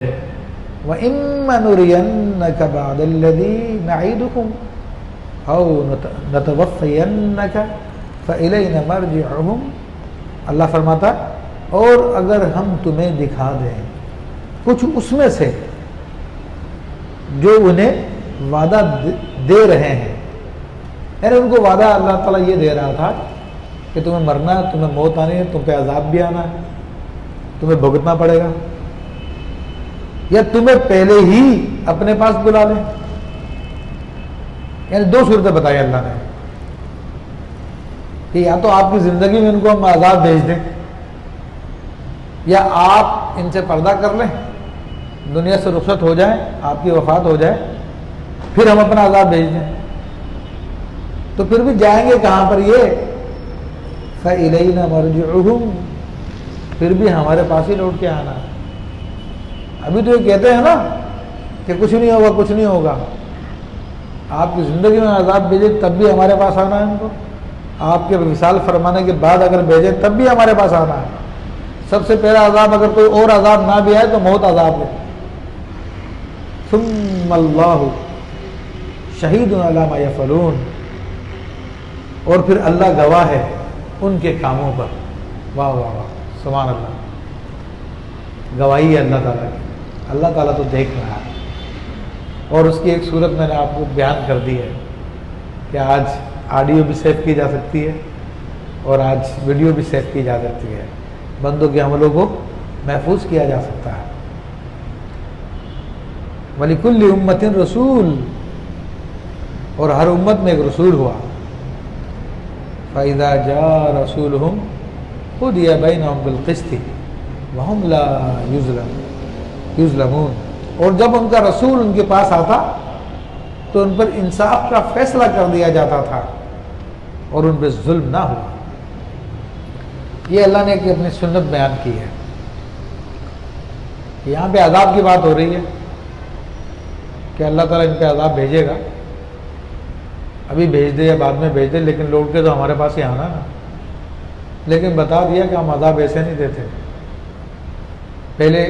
وَإِمَّا نُرِيَنَّكَ بَعْدَ الَّذِي نَعِدُهُمْ أَوْ نَتَوَفَّيَنَّكَ فَإِلَيْنَا مَرْجِعُهُمْ۔ اللہ فرماتا اور اگر ہم تمہیں دکھا دیں کچھ اس میں سے جو انہیں وعدہ دے رہے ہیں، یعنی ان کو وعدہ اللہ تعالیٰ یہ دے رہا تھا کہ تمہیں مرنا ہے، تمہیں موت آنی ہے، تم پہ عذاب بھی آنا ہے، تمہیں بھگتنا پڑے گا، یا تمہیں پہلے ہی اپنے پاس بلا لیں۔ یعنی دو صورتیں بتائی اللہ نے کہ یا تو آپ کی زندگی میں ان کو ہم عذاب بھیج دیں، یا آپ ان سے پردہ کر لیں، دنیا سے رخصت ہو جائیں، آپ کی وفات ہو جائے، پھر ہم اپنا عذاب بھیج دیں۔ تو پھر بھی جائیں گے کہاں پر یہ؟ فَإِلَيْنَا مَرْجِعُهُمْ، پھر بھی ہمارے پاس ہی لوٹ کے آنا ہے۔ ابھی تو یہ کہتے ہیں نا کہ کچھ نہیں ہوگا، کچھ نہیں ہوگا، آپ کی زندگی میں عذاب بھیجے تب بھی ہمارے پاس آنا ہے ان کو، آپ کے وصال فرمانے کے بعد اگر بھیجے تب بھی ہمارے پاس آنا ہے۔ سب سے پہلا عذاب اگر کوئی اور عذاب نہ بھی آئے تو موت عذاب ہے۔ ثم اللہ شہید علی ما یفعلون، اور پھر اللہ گواہ ہے ان کے کاموں پر۔ واہ واہ واہ، سبحان اللہ، گواہی ہے اللہ تعالیٰ کی، اللہ تعالیٰ تو دیکھ رہا ہے۔ اور اس کی ایک صورت میں نے آپ کو بیان کر دی ہے کہ آج آڈیو بھی سیو کی جا سکتی ہے اور آج ویڈیو بھی سیو کی جا سکتی ہے، بندوں کے عملوں کو محفوظ کیا جا سکتا ہے۔ وَلِكُلِّ أُمَّةٍ رسول، اور ہر امت میں ایک رسول ہوا۔ فَإِذَا جَاءَ رَسُولُهُمْ قُضِيَ بَيْنَهُمْ بِالْقِسْطِ وَهُمْ لَا يُظْلَمُونَ، اور جب ان کا رسول ان کے پاس آتا تو ان پر انصاف کا فیصلہ کر دیا جاتا تھا اور ان پہ ظلم نہ ہوا۔ یہ اللہ نے کہ اپنی سنت بیان کی ہے۔ یہاں پہ عذاب کی بات ہو رہی ہے کہ اللہ تعالیٰ ان پہ عذاب بھیجے گا، ابھی بھیج دے یا بعد میں بھیج دے، لیکن لوٹ کے تو ہمارے پاس ہی آنا نا۔ لیکن بتا دیا کہ ہم عذاب ایسے نہیں دیتے، پہلے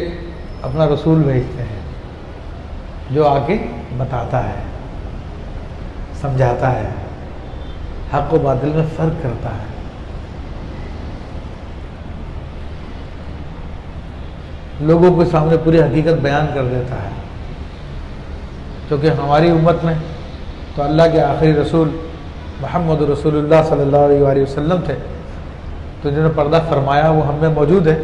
اپنا رسول بھیجتے ہیں جو آ کے بتاتا ہے، سمجھاتا ہے، حق و باطل میں فرق کرتا ہے۔ لوگوں کے سامنے پوری حقیقت بیان کر دیتا ہے۔ کیونکہ ہماری امت میں تو اللہ کے آخری رسول محمد رسول اللہ صلی اللہ علیہ وآلہ وسلم تھے، تو جنہوں نے پردہ فرمایا وہ ہم میں موجود ہے۔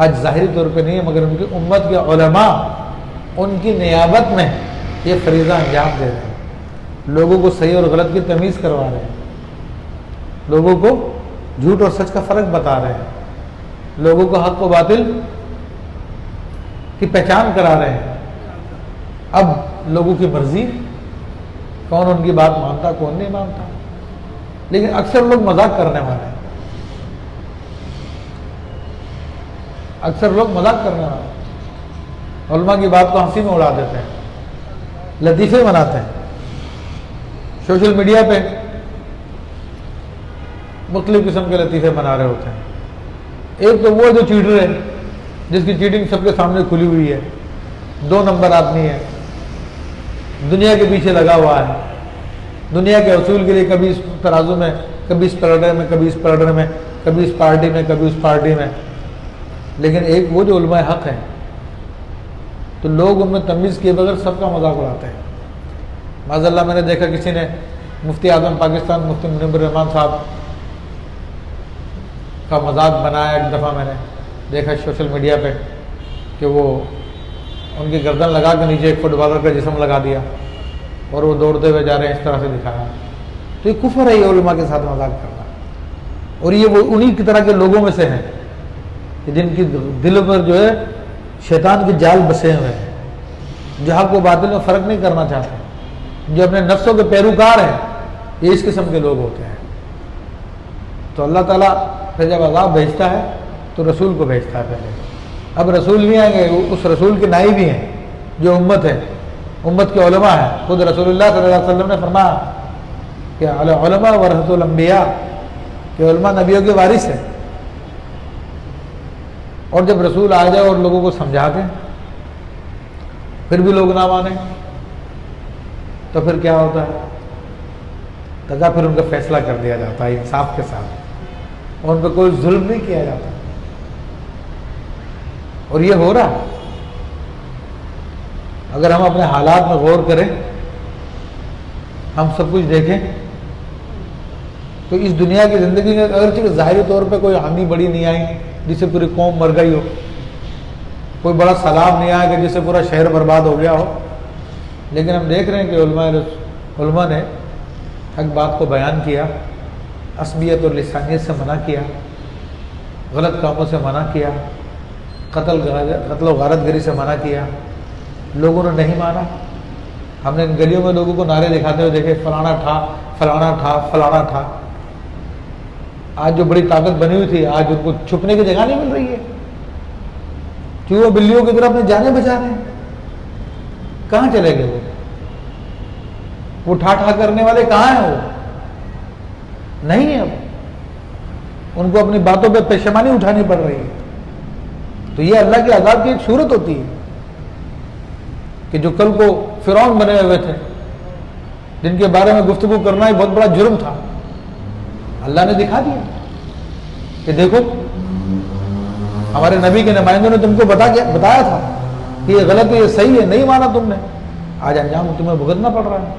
آج ظاہری طور پہ نہیں ہے، مگر ان کی امت کے علماء ان کی نیابت میں یہ فریضہ انجام دے رہے ہیں، لوگوں کو صحیح اور غلط کی تمیز کروا رہے ہیں، لوگوں کو جھوٹ اور سچ کا فرق بتا رہے ہیں، لوگوں کو حق و باطل کی پہچان کرا رہے ہیں۔ اب لوگوں کی مرضی، کون ان کی بات مانتا کون نہیں مانتا، لیکن اکثر لوگ مذاق کرنے والے ہیں، اکثر لوگ مذاق کرنے والے ہیں، علماء کی بات کو ہنسی میں اڑا دیتے ہیں، لطیفے مناتے ہیں، سوشل میڈیا پہ مختلف قسم کے لطیفے منا رہے ہوتے ہیں۔ ایک تو وہ جو چیٹر ہے، جس کی چیٹنگ سب کے سامنے کھلی ہوئی ہے، 2 نمبر آدمی ہے، دنیا کے پیچھے لگا ہوا ہے، دنیا کے حصول کے لیے کبھی اس ترازو میں، کبھی اس پلڑے میں، کبھی اس پلڑے میں، کبھی اس پارٹی میں، کبھی اس پارٹی میں۔ لیکن ایک وہ جو علماء حق ہیں، تو لوگ ان میں تمیز کیے بغیر سب کا مذاق اڑاتے ہیں۔ معاذ اللہ میں نے دیکھا کسی نے مفتی اعظم پاکستان مفتی منیب الرحمان صاحب کا مذاق بنایا۔ ایک دفعہ میں نے دیکھا سوشل میڈیا پہ کہ وہ ان کی گردن لگا کے نیچے ایک فٹ بالر کا جسم لگا دیا اور وہ دوڑتے ہوئے جا رہے ہیں، اس طرح سے دکھایا۔ تو یہ کفر ہے، یہ علماء کے ساتھ مذاق کرنا، اور یہ وہ انہی کی طرح کے لوگوں میں سے ہیں کہ جن کی دلوں پر جو ہے شیطان کے جال بسے ہوئے ہیں، جو حق و باطل میں فرق نہیں کرنا چاہتے، جو اپنے نفسوں کے پیروکار ہیں، یہ اس قسم کے لوگ ہوتے ہیں۔ تو اللہ تعالیٰ پھر جب عذاب بھیجتا ہے تو رسول کو بھیجتا ہے پہلے۔ اب رسول نہیں آئیں گے، اس رسول کے نائب بھی ہیں جو امت ہے، امت کے علماء ہیں۔ خود رسول اللہ صلی اللہ علیہ وسلم نے فرمایا کہ علماء ورثۃ الانبیاء، کہ علماء نبیوں کے وارث ہیں۔ اور جب رسول آ جائے اور لوگوں کو سمجھا دیں پھر بھی لوگ نہ مانیں تو پھر کیا ہوتا ہے؟ تکا پھر ان کا فیصلہ کر دیا جاتا ہے انصاف کے ساتھ، اور ان پہ کوئی ظلم نہیں کیا جاتا. اور یہ ہو رہا ہے. اگر ہم اپنے حالات میں غور کریں، ہم سب کچھ دیکھیں، تو اس دنیا کی زندگی میں اگرچہ ظاہری طور پہ کوئی حامی بڑی نہیں آئی جس سے پوری قوم مر گئی ہو، کوئی بڑا سیلاب نہیں آیا کہ جس سے پورا شہر برباد ہو گیا ہو، لیکن ہم دیکھ رہے ہیں کہ علماء نے حق بات کو بیان کیا، عصبیت اور لسانیت سے منع کیا، غلط کاموں سے منع کیا، قتل و غارت گری سے منع کیا. لوگوں نے نہیں مانا. ہم نے ان گلیوں میں لوگوں کو نعرے دکھاتے ہوئے دیکھے، فلانا تھا فلانا تھا فلانا تھا. آج جو بڑی طاقت بنی ہوئی تھی، آج ان کو چھپنے کی جگہ نہیں مل رہی ہے. کیوں وہ بلیوں کی طرف اپنے جانے بچا رہے ہیں؟ کہاں چلے گئے وہ ٹھا ٹھا کرنے والے کہاں ہیں؟ وہ نہیں ہے. اب ان کو اپنی باتوں پہ پشیمانی اٹھانی پڑ رہی ہے. تو یہ اللہ کے عذاب کی ایک صورت ہوتی ہے کہ جو کل کو فرعون بنے ہوئے تھے، جن کے بارے میں گفتگو کرنا ہی بہت بڑا جرم تھا، اللہ نے دکھا دیا کہ دیکھو ہمارے نبی کے نمائندوں نے تم کو بتایا تھا کہ یہ غلط ہے، یہ صحیح ہے، نہیں مانا تم نے، آج انجام تمہیں بھگتنا پڑ رہا ہے.